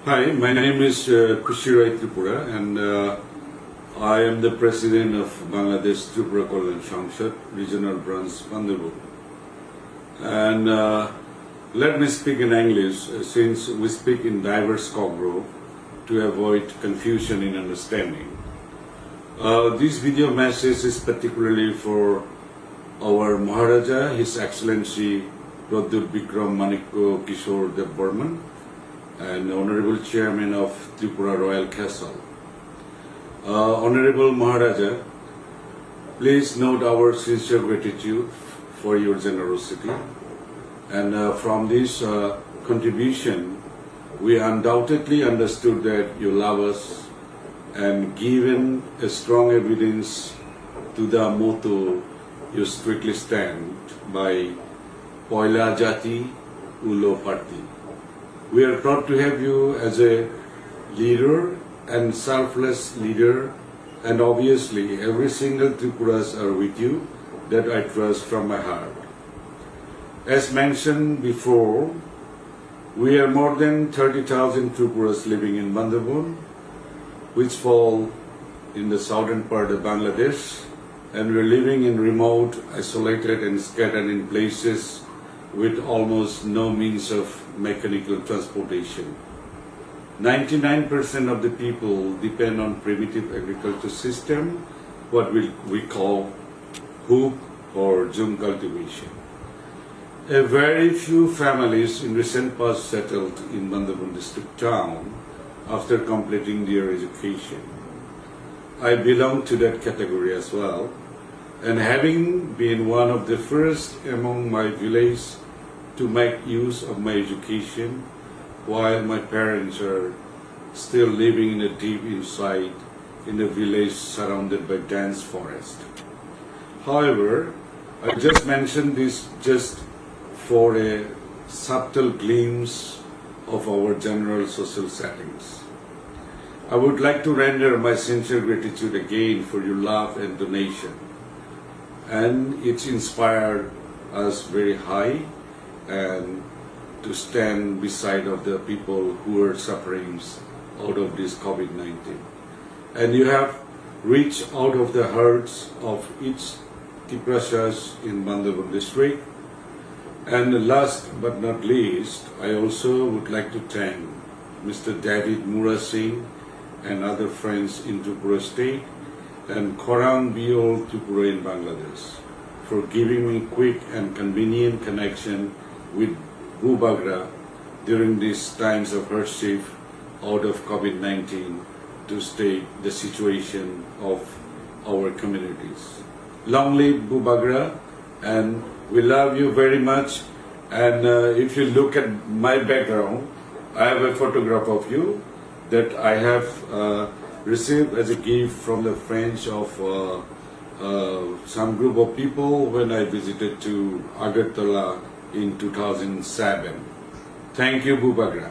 Hi, my name is Khushirai Tripura and I am the president of Bangladeshi Tipra Kalyan Sangshad Regional Branch, Bandarban. And let me speak in English since we speak in diverse Kogro to avoid confusion in understanding. This video message is particularly for our Maharaja, His Excellency Pradyot Manikya Khushirai and Honorable Chairman of Tripura Royal Castle. Honorable Maharaja, please note our sincere gratitude for your generosity. And from this contribution, we undoubtedly understood that you love us and given a strong evidence to the motto you strictly stand by, Poila Jati Ulo Parti. We are proud to have you as a leader and selfless leader, and obviously every single Tripuras are with you, that I trust from my heart. As mentioned before, we are more than 30,000 Tripuras living in Bandarban, which fall in the southern part of Bangladesh, and we are living in remote, isolated and scattered in places with almost no means of mechanical transportation. 99% of the people depend on primitive agriculture system, what we call hoop or zoom cultivation. A very few families in recent past settled in Bandarban district town after completing their education. I belong to that category as well, and having been one of the first among my village to make use of my education while my parents are still living in a deep inside in a village surrounded by dense forest. However, I just mentioned this just for a subtle glimpse of our general social settings. I would like to render my sincere gratitude again for your love and donation, and it's inspired us very high and to stand beside of the people who are suffering out of this COVID-19. And you have reached out of the hearts of each Tiprasas in Bandarban district. And last but not least, I also would like to thank Mr. David Mura Singh and other friends in Tripura State and Khorang Biol Tripura in Bangladesh for giving me quick and convenient connection with Bubagra during these times of hardship out of COVID-19 to state the situation of our communities. Long live Bubagra, and we love you very much. And if you look at my background, I have a photograph of you that I have received as a gift from the friends of some group of people when I visited to Agartala in 2007. Thank you, Bubagra.